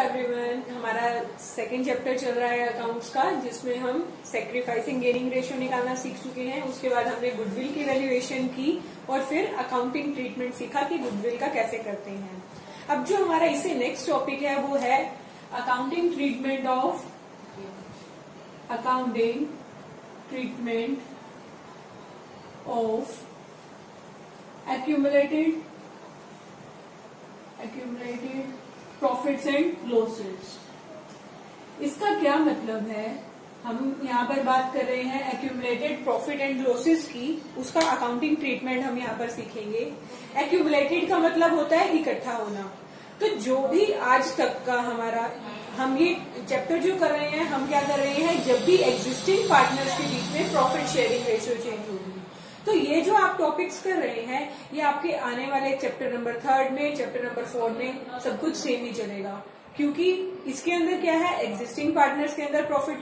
Everyone, हमारा second chapter चल रहा है अकाउंट्स का, जिसमें हम सैक्रिफाइसिंग गेनिंग रेशियो निकालना सीख चुके हैं। उसके बाद हमने गुडविल की वैल्यूएशन की और फिर अकाउंटिंग ट्रीटमेंट सीखा कि गुडविल का कैसे करते हैं। अब जो हमारा इससे नेक्स्ट टॉपिक है वो है accounting treatment of accumulated profits and losses. इसका क्या मतलब है? हम यहाँ पर बात कर रहे हैं एक्यूमुलेटेड प्रॉफिट एंड लॉसेस की, उसका अकाउंटिंग ट्रीटमेंट हम यहाँ पर सीखेंगे। एक्यूमुलेटेड का मतलब होता है इकट्ठा होना। तो जो भी आज तक का हम ये चैप्टर जो कर रहे हैं, हम क्या कर रहे हैं, जब भी एग्जिस्टिंग पार्टनर्स के बीच में प्रॉफिट शेयरिंग रेशियो चेंज होगी, तो ये जो आप टॉपिक्स कर रहे हैं ये आपके आने वाले चैप्टर नंबर 3 में, चैप्टर नंबर 4 में सब कुछ सेम ही चलेगा। क्योंकि इसके अंदर क्या है, एग्जिस्टिंग पार्टनर्स के अंदर प्रॉफिट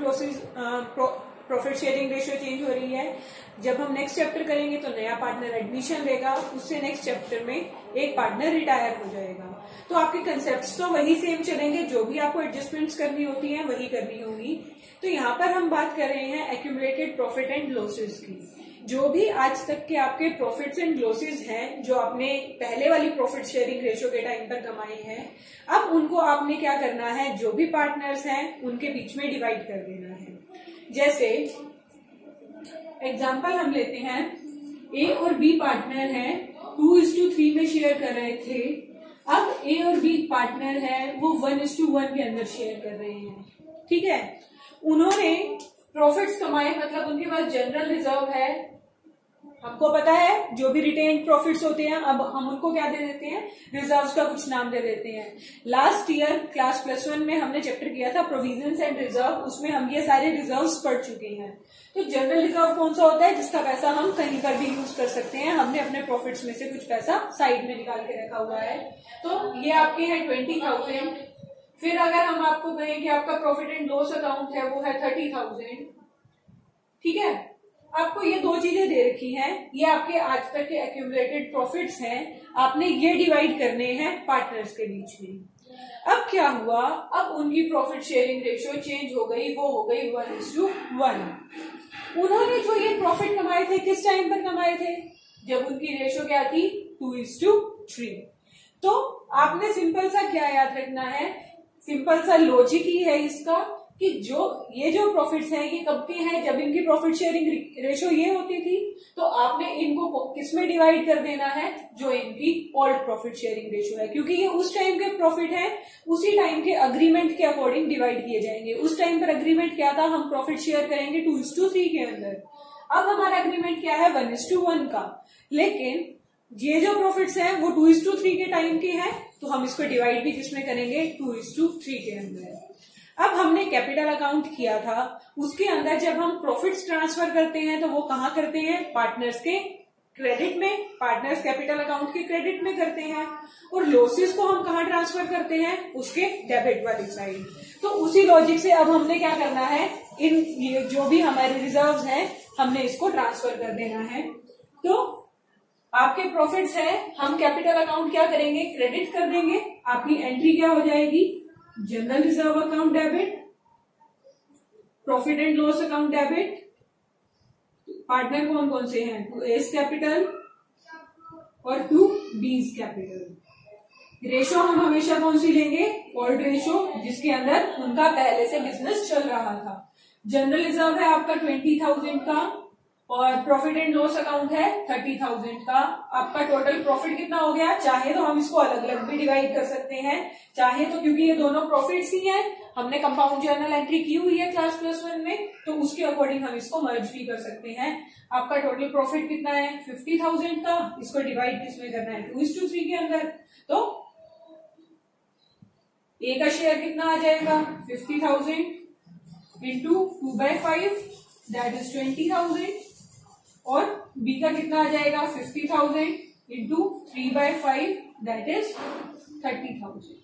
शेयरिंग रेशियो चेंज हो रही है। जब हम नेक्स्ट चैप्टर करेंगे तो नया पार्टनर एडमिशन लेगा, उससे नेक्स्ट चैप्टर में एक पार्टनर रिटायर हो जाएगा। तो आपके कंसेप्ट्स तो वही सेम चलेंगे, जो भी आपको एडजस्टमेंट्स करनी होती हैं वही करनी होगी। तो यहाँ पर हम बात कर रहे हैं एक्यूमुलेटेड प्रॉफिट एंड लॉसेस की। जो भी आज तक के आपके प्रॉफिट्स एंड लॉसेस हैं, जो आपने पहले वाली प्रॉफिट शेयरिंग रेशियो के टाइम पर कमाए हैं, अब उनको आपने क्या करना है, जो भी पार्टनर्स हैं उनके बीच में डिवाइड कर देना है। जैसे एग्जांपल हम लेते हैं, ए और बी पार्टनर हैं, 2:3 में शेयर कर रहे थे। अब ए और बी पार्टनर है वो 1:1 के अंदर शेयर कर रहे हैं। ठीक है, उन्होंने प्रॉफिट्स कमाए, मतलब उनके पास जनरल रिजर्व है। हमको पता है जो भी रिटेन प्रॉफिट्स होते हैं, अब हम उनको क्या दे देते हैं, रिजर्व्स का कुछ नाम दे देते हैं। लास्ट ईयर क्लास +1 में हमने चैप्टर किया था प्रोविजंस एंड रिजर्व, उसमें हम ये सारे रिजर्व्स पढ़ चुके हैं। तो जनरल रिजर्व कौन सा होता है, जिसका पैसा हम कहीं पर भी यूज कर सकते हैं। हमने अपने प्रॉफिट्स में से कुछ पैसा साइड में निकाल के रखा हुआ है। तो ये आपके है 20,000। फिर अगर हम आपको कहें कि आपका प्रॉफिट एंड लॉस अकाउंट है वो है 30,000। ठीक है, आपको ये दो चीजें दे रखी हैं, ये आपके आज तक के एक्यूमुलेटेड प्रॉफिट्स हैं, आपने ये डिवाइड करने हैं पार्टनर्स के बीच में। अब क्या हुआ, अब उनकी प्रॉफिट शेयरिंग रेशियो चेंज हो गई, वो हो गई 1:1। उन्होंने जो ये प्रॉफिट कमाए थे किस टाइम पर कमाए थे, जब उनकी रेशियो क्या थी, 2:3। तो आपने सिंपल सा क्या याद रखना है, सिंपल सा लॉजिक ही है इसका, कि ये जो प्रॉफिट्स हैं ये कब के हैं, जब इनकी प्रॉफिट शेयरिंग रेशियो ये होती थी, तो आपने इनको किसमें डिवाइड कर देना है, जो इनकी ओल्ड प्रॉफिट शेयरिंग रेशियो है। क्योंकि ये उस टाइम के प्रॉफिट है, उसी टाइम के अग्रीमेंट के अकॉर्डिंग डिवाइड किए जाएंगे। उस टाइम पर अग्रीमेंट क्या था, हम प्रॉफिट शेयर करेंगे 2:3 के अंदर। अब हमारा अग्रीमेंट क्या है, 1:1 का। लेकिन ये जो प्रॉफिट्स हैं वो 2:3 के टाइम के हैं, तो हम इसको डिवाइड भी किसमें करेंगे, 2:3 के अंदर। अब हमने कैपिटल अकाउंट किया था, उसके अंदर जब हम प्रॉफिट्स ट्रांसफर करते हैं तो वो कहाँ करते हैं, पार्टनर्स के क्रेडिट में, पार्टनर्स कैपिटल अकाउंट के क्रेडिट में करते हैं। और लॉसेस को हम कहाँ ट्रांसफर करते हैं, उसके डेबिट वाली साइड। तो उसी लॉजिक से अब हमने क्या करना है, ये जो भी हमारे रिजर्व्स हैं हमने इसको ट्रांसफर कर देना है। तो आपके प्रॉफिट्स है, हम कैपिटल अकाउंट क्या करेंगे, क्रेडिट कर देंगे। आपकी एंट्री क्या हो जाएगी, general reserve account debit, profit and loss account debit. Partner कौन कौन से हैं, 2 A's कैपिटल और 2 B's कैपिटल। रेशो हम हमेशा कौन सी लेंगे, ओल्ड रेशो, जिसके अंदर उनका पहले से बिजनेस चल रहा था। जनरल रिजर्व है आपका 20,000 का और प्रॉफिट एंड लॉस अकाउंट है 30,000 का। आपका टोटल प्रॉफिट कितना हो गया, चाहे तो हम इसको अलग अलग भी डिवाइड कर सकते हैं, चाहे तो क्योंकि ये दोनों प्रॉफिट्स ही हैं, हमने कंपाउंड जर्नल एंट्री की हुई है क्लास +1 में, तो उसके अकॉर्डिंग हम इसको मर्ज भी कर सकते हैं। आपका टोटल प्रॉफिट कितना है, 50,000 का। इसको डिवाइड किसमें करना है, 2:3 के अंदर। तो ए का शेयर कितना आ जाएगा, 50,000 इंटू 2/5 दैट इज 20,000, और बी का कितना आ जाएगा, 50,000 इंटू 3/5 दैट इज 30,000।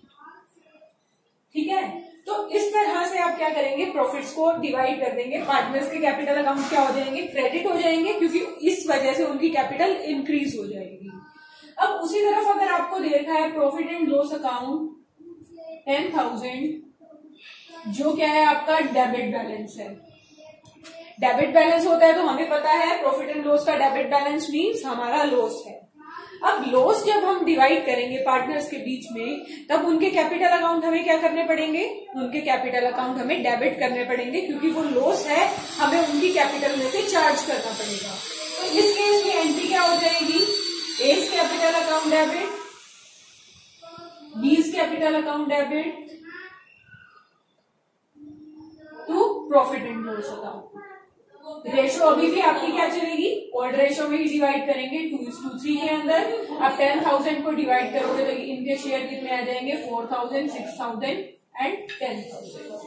ठीक है, तो इस तरह से आप क्या करेंगे, प्रॉफिट्स को डिवाइड कर देंगे। पार्टनर्स के कैपिटल अकाउंट क्या हो जाएंगे, क्रेडिट हो जाएंगे, क्योंकि इस वजह से उनकी कैपिटल इंक्रीज हो जाएगी। अब उसी तरफ अगर आपको दे रखा है प्रॉफिट एंड लॉस अकाउंट, 10,000 जो क्या है आपका डेबिट बैलेंस है। डेबिट बैलेंस होता है तो हमें पता है प्रॉफिट एंड लॉस का डेबिट बैलेंस मीन्स हमारा लॉस है। अब लॉस जब हम डिवाइड करेंगे पार्टनर्स के बीच में, तब उनके कैपिटल अकाउंट हमें क्या करने पड़ेंगे, उनके कैपिटल अकाउंट हमें डेबिट करने पड़ेंगे, क्योंकि वो लॉस है हमें उनकी कैपिटल में से चार्ज करना पड़ेगा। तो इस केस में एंट्री क्या हो जाएगी, as capital account debit, B's capital account debit to profit and loss account. Ratio अभी भी आपकी क्या चलेगी, ओल्ड रेशो में ही डिवाइड करेंगे 2:3 के अंदर। अब 10,000 को डिवाइड करोगे तो इनके शेयर कितने आ जाएंगे, 4,000, 6,000 एंड 10,000।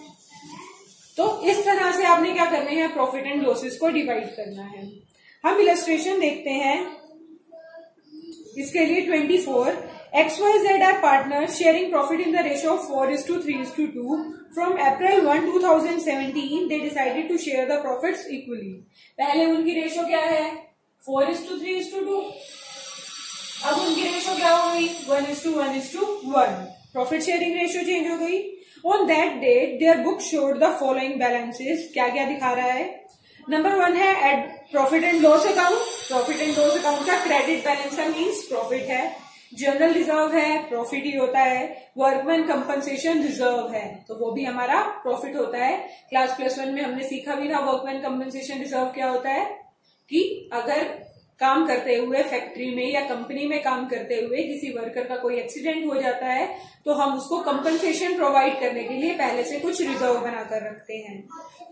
तो इस तरह से आपने क्या करने हैं, प्रॉफिट एंड लॉसेस को डिवाइड करना है। हम इलस्ट्रेशन देखते हैं इसके लिए। 24 XYZ are partners sharing profit in the ratio of 4:3:2. From April 1, 2017, they decided to share the profits equally. पहले उनकी रेशो क्या है, 4:3:2। अब उनकी रेशो क्या हो गई, 1:1:1। प्रॉफिट शेयरिंग रेशो चेंज हो गई। On that date, their book showed the following balances. क्या क्या दिखा रहा है, नंबर 1 है profit and loss account. Profit and loss account का क्रेडिट बैलेंस का मीन्स प्रॉफिट है। जनरल रिजर्व है, प्रॉफिट ही होता है। वर्कमैन कंपनसेशन रिजर्व है, तो वो भी हमारा प्रॉफिट होता है। क्लास +1 में हमने सीखा भी था वर्कमैन कंपनसेशन रिजर्व क्या होता है, कि अगर काम करते हुए फैक्ट्री में या कंपनी में काम करते हुए किसी वर्कर का कोई एक्सीडेंट हो जाता है तो हम उसको कंपनसेशन प्रोवाइड करने के लिए पहले से कुछ रिजर्व बनाकर रखते हैं।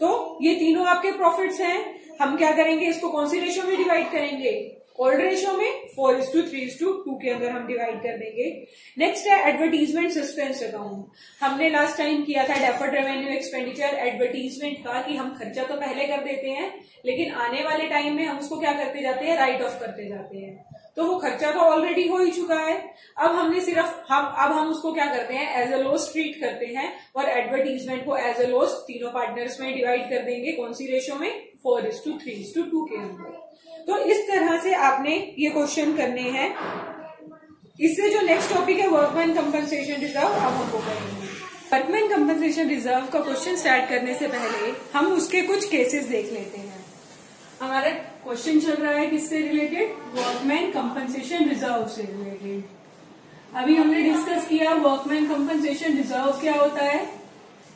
तो ये तीनों आपके प्रॉफिट्स हैं। हम क्या करेंगे, इसको कौन सी रेशो में डिवाइड करेंगे, ओल्ड रेशो में 4:3:2 के अंदर हम डिवाइड कर देंगे। नेक्स्ट है एडवर्टीजमेंट सस्पेंस अकाउंट। हमने लास्ट टाइम किया था डेफर्ड रेवेन्यू एक्सपेंडिचर एडवर्टीजमेंट का, कि हम खर्चा तो पहले कर देते हैं लेकिन आने वाले टाइम में हम उसको क्या करते जाते हैं, राइट ऑफ करते जाते हैं। तो वो खर्चा तो ऑलरेडी हो ही चुका है। अब हमने सिर्फ हम उसको क्या करते हैं, एज अ लॉस ट्रीट करते हैं और एडवर्टीजमेंट को एज अ लॉस तीनों पार्टनर्स में डिवाइड कर देंगे। कौन सी रेशो में, 4:3:2 के अंदर। तो इस तरह से आपने ये क्वेश्चन करने हैं। इससे जो नेक्स्ट टॉपिक है वर्कमैन कंपनसेशन रिजर्व, अब हम वो करेंगे। वर्कमैन कंपनसेशन रिजर्व का क्वेश्चन स्टार्ट करने से पहले हम उसके कुछ केसेस देख लेते हैं। हमारा क्वेश्चन चल रहा है किससे रिलेटेड, वर्कमैन कंपनसेशन रिजर्व से रिलेटेड। अभी हमने डिस्कस किया वर्कमैन कंपनसेशन रिजर्व क्या होता है,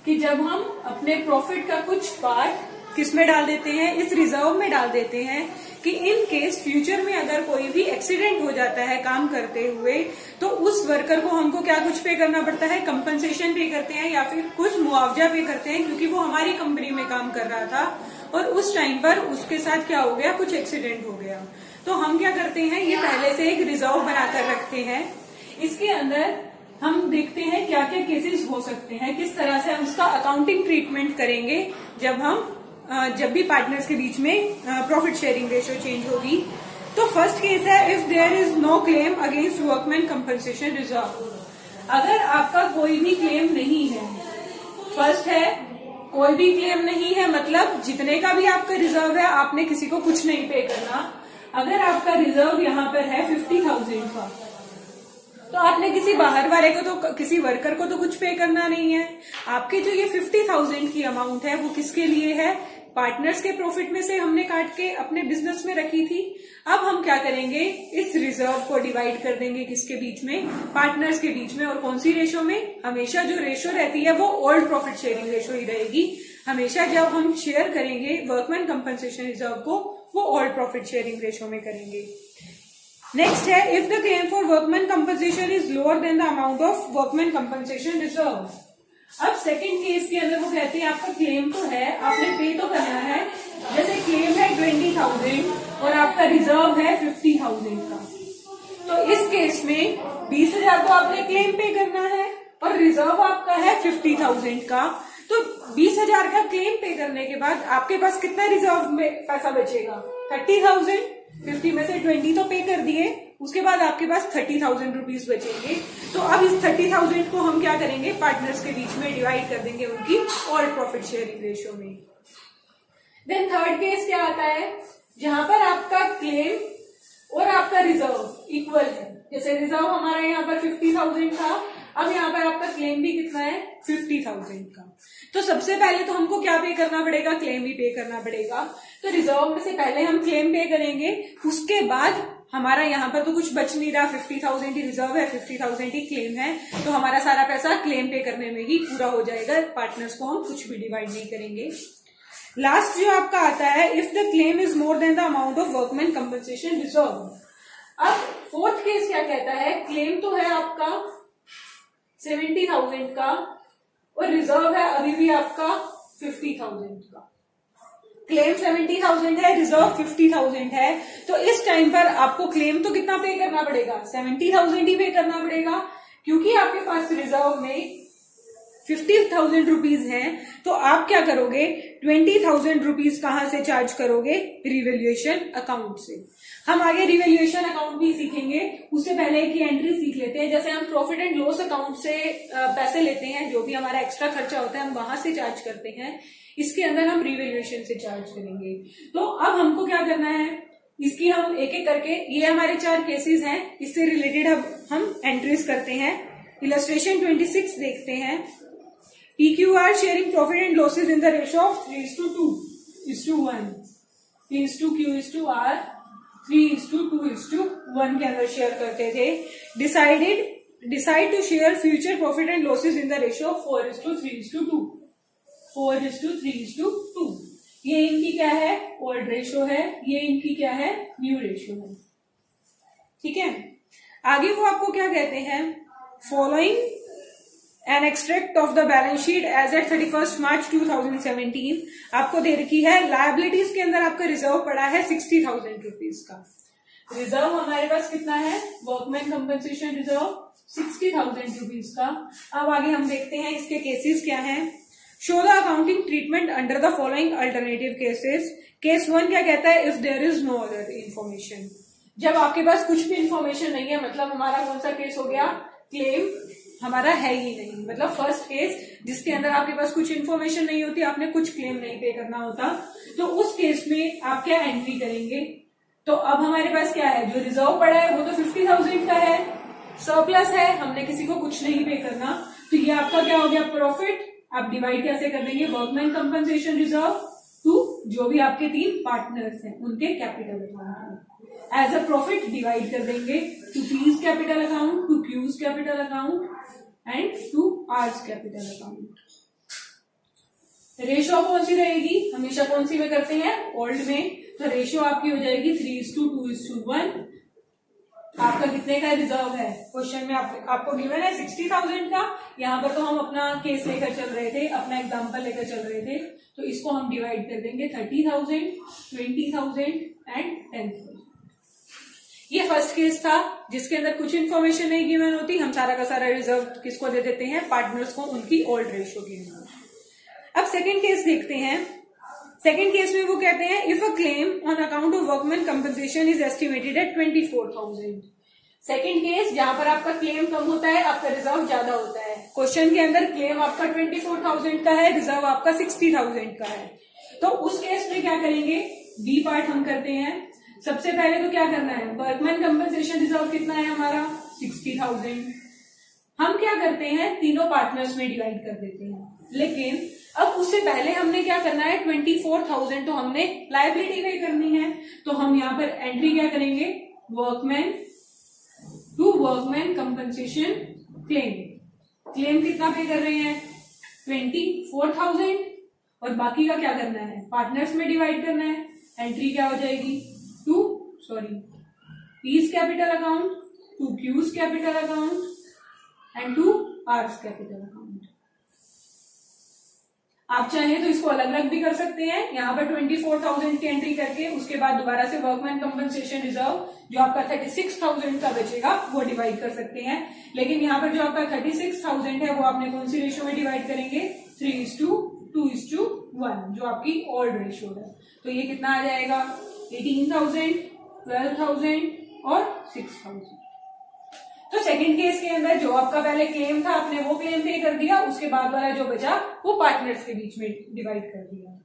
कि जब हम अपने प्रॉफिट का कुछ पार्ट किस में डाल देते हैं, इस रिजर्व में डाल देते हैं, कि इन केस फ्यूचर में अगर कोई भी एक्सीडेंट हो जाता है काम करते हुए तो उस वर्कर को हमको क्या कुछ पे करना पड़ता है, कंपनसेशन पे करते हैं या फिर कुछ मुआवजा पे करते हैं, क्योंकि वो हमारी कंपनी में काम कर रहा था और उस टाइम पर उसके साथ क्या हो गया, कुछ एक्सीडेंट हो गया। तो हम क्या करते हैं, ये पहले से एक रिजर्व बनाकर रखते हैं। इसके अंदर हम देखते हैं क्या क्या केसेस हो सकते हैं, किस तरह से हम उसका अकाउंटिंग ट्रीटमेंट करेंगे जब भी पार्टनर्स के बीच में प्रॉफिट शेयरिंग रेशियो चेंज होगी। तो फर्स्ट केस है, if there is no claim against workman compensation reserve. अगर आपका कोई भी क्लेम नहीं है, फर्स्ट है कोई भी क्लेम नहीं है, मतलब जितने का भी आपका रिजर्व है आपने किसी को कुछ नहीं पे करना। अगर आपका रिजर्व यहाँ पर है 50,000 का, तो आपने किसी बाहर वाले को तो, किसी वर्कर को तो कुछ पे करना नहीं है। आपके जो ये 50,000 की अमाउंट है वो किसके लिए है, पार्टनर्स के प्रॉफिट में से हमने काट के अपने बिजनेस में रखी थी। अब हम क्या करेंगे, इस रिजर्व को डिवाइड कर देंगे किसके बीच में, पार्टनर्स के बीच में। और कौन सी रेशो में, हमेशा जो रेशो रहती है वो ओल्ड प्रॉफिट शेयरिंग रेशो ही रहेगी। हमेशा जब हम शेयर करेंगे वर्कमैन कंपनसेशन रिजर्व को, वो ओल्ड प्रॉफिट शेयरिंग रेशो में करेंगे। नेक्स्ट है, if the claim for workman compensation is lower than the amount of workman compensation reserve. अब सेकंड केस के अंदर वो कहते हैं आपका क्लेम तो है, आपने पे तो करना है। जैसे क्लेम है 20,000 और आपका रिजर्व है 50,000 का, तो इस केस में 20,000 तो आपने क्लेम पे करना है और रिजर्व आपका है 50,000 का। तो 20,000 का क्लेम पे करने के बाद आपके पास कितना रिजर्व में पैसा बचेगा, 30,000। 50 में से 20 तो पे कर दिए, उसके बाद आपके पास 30,000 रुपीज बचेंगे। तो अब इस 30,000 को हम क्या करेंगे, पार्टनर्स के बीच में डिवाइड कर देंगे उनकी ओल्ड प्रॉफिट शेयरिंग रेशियो में। देन थर्ड केस क्या आता है, जहां पर आपका क्लेम और आपका रिजर्व इक्वल है। जैसे रिजर्व हमारा यहाँ पर 50,000 था, अब यहाँ पर आपका क्लेम भी कितना है 50,000 का। तो सबसे पहले तो हमको क्या पे करना पड़ेगा, क्लेम ही पे करना पड़ेगा। तो रिजर्व में से पहले हम क्लेम पे करेंगे, उसके बाद हमारा यहाँ पर तो कुछ बच नहीं रहा, 50,000 ही रिजर्व है, 50,000 ही क्लेम है, तो हमारा सारा पैसा क्लेम पे करने में ही पूरा हो जाएगा। पार्टनर्स को हम कुछ भी डिवाइड नहीं करेंगे। लास्ट जो आपका आता है, if the claim is more than the amount of workman compensation reserve. अब फोर्थ केस क्या कहता है, क्लेम तो है आपका 70,000 का और रिजर्व है अभी भी आपका 50,000 का। क्लेम 70,000 है, रिजर्व 50,000 है, तो इस टाइम पर आपको क्लेम तो कितना पे करना पड़ेगा, 70,000 ही पे करना पड़ेगा, क्योंकि आपके पास रिजर्व में 50,000 रुपीज है। तो आप क्या करोगे, 20,000 रुपीज कहां से चार्ज करोगे, रिवैल्यूएशन अकाउंट से। हम आगे रिवैल्यूएशन अकाउंट भी सीखेंगे, उससे पहले की एंट्री सीख लेते हैं। जैसे हम प्रॉफिट एंड लॉस अकाउंट से पैसे लेते हैं, जो भी हमारा एक्स्ट्रा खर्चा होता है हम वहां से चार्ज करते हैं, इसके अंदर हम रिवैल्यूएशन से चार्ज करेंगे। तो अब हमको क्या करना है, इसकी हम एक एक करके, ये हमारे 4 केसेस हैं, इससे रिलेटेड अब हम एंट्रीज करते हैं। इलस्ट्रेशन 26 देखते हैं। PQR sharing profit and losses in the ratio of 3:2:1, 3:Q:R, 3:2:1 के अंदर शेयर करते थे। Decide to share future profit and losses in the ratio of 4:3:2, 4:3:2। ये इनकी क्या है, ओल्ड रेशियो है, ये इनकी क्या है, न्यू रेशियो है। ठीक है, आगे वो आपको क्या कहते हैं, following an extract of the balance sheet as at 31 March 2017 आपको दे रखी है। लायबिलिटीज के अंदर आपका रिजर्व पड़ा है 60,000 रुपीज का। रिजर्व हमारे पास कितना है, वर्कमैन कंपनसेशन रिजर्व 60,000 रुपीज का। अब आगे हम देखते हैं इसके केसेस क्या हैं। Show the accounting treatment under the following alternative cases. Case 1 क्या कहता है, if there is no other information. जब आपके पास कुछ भी इंफॉर्मेशन नहीं है, मतलब हमारा कौन सा केस हो गया, क्लेम हमारा है ही नहीं, मतलब फर्स्ट केस जिसके अंदर आपके पास कुछ इन्फॉर्मेशन नहीं होती, आपने कुछ क्लेम नहीं पे करना होता, तो उस केस में आप क्या एंट्री करेंगे। तो अब हमारे पास क्या है, जो रिजर्व पड़ा है वो तो 50,000 का है, सरप्लस है, हमने किसी को कुछ नहीं पे करना, तो ये आपका क्या हो गया, प्रॉफिट। आप डिवाइड कैसे कर देंगे, वर्कमैन कंपनसेशन रिजर्व टू जो भी आपके 3 पार्टनर्स हैं उनके capital account as a profit divide कर देंगे to P's capital account, to Q's capital account and to R's capital account. Ratio कौन सी रहेगी, हमेशा कौन सी में करते हैं, ओल्ड में, तो रेशियो आपकी हो जाएगी 3:2:1। आपका कितने का रिजर्व है, क्वेश्चन में आपको गिवन है 60,000 का। यहाँ पर तो हम अपना केस लेकर चल रहे थे, अपना एग्जांपल लेकर चल रहे थे, तो इसको हम डिवाइड कर देंगे 30,000, 20,000 एंड 10,000। ये फर्स्ट केस था जिसके अंदर कुछ इन्फॉर्मेशन नहीं गिवन होती, हम सारा का सारा रिजर्व किसको दे देते हैं, पार्टनर्स को, उनकी ओल्ड रेशियो के अंदर। अब सेकेंड केस देखते हैं। सेकेंड केस में वो कहते हैं, if a claim on account of workman compensation is estimated at 24,000। Second case जहां पर आपका क्लेम कम होता है, आपका रिजर्व ज्यादा होता है। क्वेश्चन के अंदर क्लेम आपका 24,000 का है, रिजर्व आपका 60,000 का है। तो उस केस में क्या करेंगे, बी पार्ट हम करते हैं। सबसे पहले तो क्या करना है, वर्कमैन कंपनसेशन रिजर्व कितना है हमारा 60,000। हम क्या करते हैं, तीनों पार्टनर्स में डिवाइड कर देते हैं, लेकिन अब उससे पहले हमने क्या करना है, 24,000 तो हमने लायबिलिटी पे करनी है, तो हम यहाँ पर एंट्री क्या करेंगे, workman to workman compensation claim. Claim कितना पे कर रहे हैं, 24,000, और बाकी का क्या करना है, पार्टनर्स में डिवाइड करना है। एंट्री क्या हो जाएगी, P's capital account, to Q's capital account and to R's capital account. आप चाहें तो इसको अलग अलग भी कर सकते हैं, यहाँ पर 24,000 की एंट्री करके उसके बाद दोबारा से वर्कमैन कंपनसेशन रिजर्व जो आपका 36,000 का बचेगा वो डिवाइड कर सकते हैं, लेकिन यहाँ पर जो आपका 36,000 है वो आपने कौन सी रेशियो में डिवाइड करेंगे, 3:2:1 जो आपकी ओल्ड रेशियो है। तो ये कितना आ जाएगा, 18,000, 12,000 और 6,000। तो सेकंड केस के अंदर जो आपका पहले क्लेम था, आपने वो क्लेम पे कर दिया, उसके बाद वाला जो बचा वो पार्टनर्स के बीच में डिवाइड कर दिया।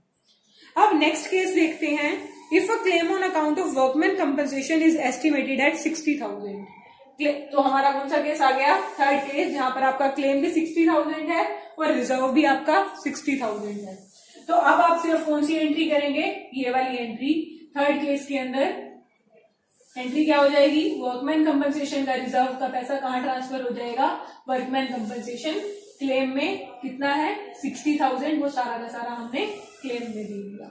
अब नेक्स्ट केस देखते हैं। If a claim on account of workman compensation is estimated at 60,000। तो हमारा कौन सा केस आ गया, थर्ड केस, जहां पर आपका क्लेम भी 60,000 है और रिजर्व भी आपका 60,000 है। तो अब आप सिर्फ कौन सी एंट्री करेंगे, ये वाली एंट्री। थर्ड केस के अंदर एंट्री क्या हो जाएगी, वर्कमैन कंपनसेशन का रिजर्व का पैसा कहाँ ट्रांसफर हो जाएगा, वर्कमैन कंपनसेशन क्लेम में कितना है 60,000, वो सारा का सारा हमने क्लेम में दे दिया।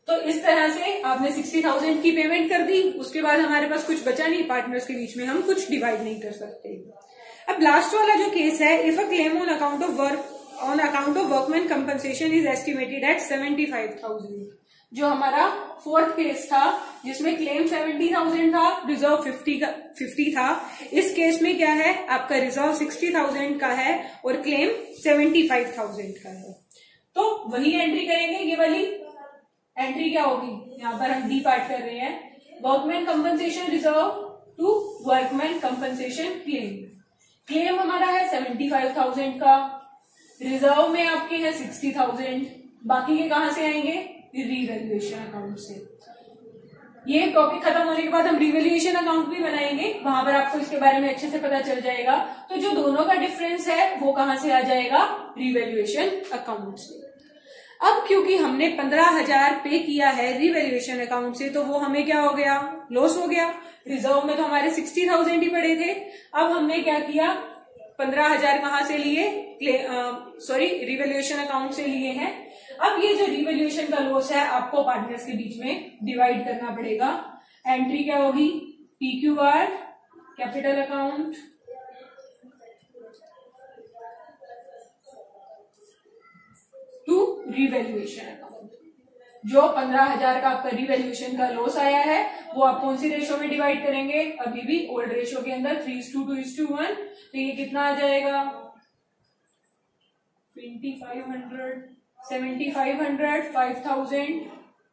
तो इस तरह से आपने 60,000 की पेमेंट कर दी, उसके बाद हमारे पास कुछ बचा नहीं, पार्टनर्स के बीच में हम कुछ डिवाइड नहीं कर सकते। अब लास्ट वाला जो केस है, if a claim on account of workman compensation is estimated at 75,000, जो हमारा फोर्थ केस था जिसमें क्लेम 70,000 था, रिजर्व 50 था। इस केस में क्या है, आपका रिजर्व 60,000 का है और क्लेम 75,000 का है। तो वही एंट्री करेंगे, ये वाली एंट्री क्या होगी, यहाँ पर हम डी पार्ट कर रहे हैं, workman compensation reserve to workman compensation claim. Claim हमारा है 75,000 का, रिजर्व में आपके है 60,000, बाकी के कहां से आएंगे, रिवैल्यूएशन अकाउंट से। ये टॉपिक खत्म होने के बाद हम रिवैल्यूएशन अकाउंट भी बनाएंगे, वहां पर आपको इसके बारे में अच्छे से पता चल जाएगा। तो जो दोनों का डिफरेंस है वो कहां से आ जाएगा, रिवैल्यूएशन अकाउंट से। अब क्योंकि हमने 15,000 पे किया है रिवैल्यूएशन अकाउंट से, तो वो हमें क्या हो गया, लॉस हो गया। रिजर्व में तो हमारे 60,000 ही पड़े थे। अब हमने क्या किया, 15,000 कहां से लिए, रिवैल्यूएशन अकाउंट से लिए हैं। अब ये जो रिवैल्यूएशन का लॉस है आपको पार्टनर्स के बीच में डिवाइड करना पड़ेगा। एंट्री क्या होगी, PQR capital account to revaluation account. जो 15,000 का आपका रिवैल्यूएशन का लॉस आया है वो आप कौन सी रेशो में डिवाइड करेंगे, अभी भी ओल्ड रेशो के अंदर 3:2:1। तो ये कितना आ जाएगा, 2500, 7500, 5000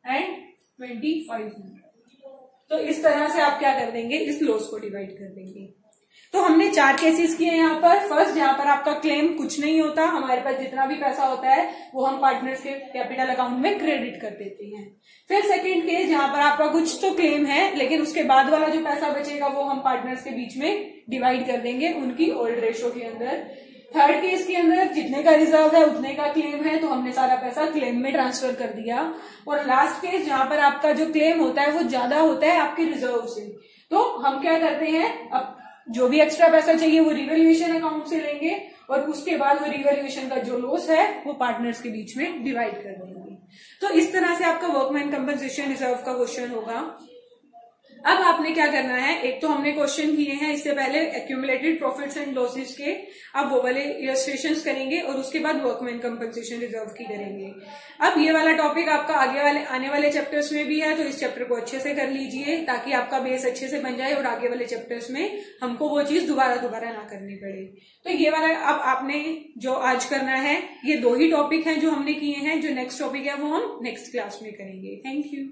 एंड 2500। तो इस तरह से आप क्या कर देंगे, इस लॉस को डिवाइड कर देंगे। तो हमने 4 केसेस किए यहाँ पर। फर्स्ट, जहां पर आपका क्लेम कुछ नहीं होता, हमारे पास जितना भी पैसा होता है वो हम पार्टनर्स के कैपिटल अकाउंट में क्रेडिट कर देते हैं। फिर सेकंड केस, जहां पर आपका कुछ तो क्लेम है लेकिन उसके बाद वाला जो पैसा बचेगा वो हम पार्टनर्स के बीच में डिवाइड कर देंगे उनकी ओल्ड रेशो के अंदर। थर्ड केस के अंदर जितने का रिजर्व है उतने का क्लेम है, तो हमने सारा पैसा क्लेम में ट्रांसफर कर दिया। और लास्ट केस, जहां पर आपका जो क्लेम होता है वो ज्यादा होता है आपके रिजर्व से, तो हम क्या करते हैं, अब जो भी एक्स्ट्रा पैसा चाहिए वो रिवैल्यूएशन अकाउंट से लेंगे और उसके बाद वो रिवैल्यूएशन का जो लॉस है वो पार्टनर्स के बीच में डिवाइड कर देंगे। तो इस तरह से आपका वर्कमैन कंपनसेशन रिजर्व का क्वेश्चन होगा। अब आपने क्या करना है, एक तो हमने क्वेश्चन किए हैं इससे पहले एक्यूमुलेटेड प्रॉफिट्स एंड लॉसेस के, अब वो वाले इलस्ट्रेशंस करेंगे और उसके बाद वर्कमैन कंपनसेशन रिजर्व की करेंगे। अब ये वाला टॉपिक आपका आने वाले चैप्टर्स में भी है, तो इस चैप्टर को अच्छे से कर लीजिए ताकि आपका बेस अच्छे से बन जाए और आगे वाले चैप्टर्स में हमको वो चीज दोबारा ना करनी पड़े। तो ये वाला अब आपने जो आज करना है, ये 2 ही टॉपिक हैं जो हमने किए हैं। जो नेक्स्ट टॉपिक है वो हम नेक्स्ट क्लास में करेंगे। Thank you.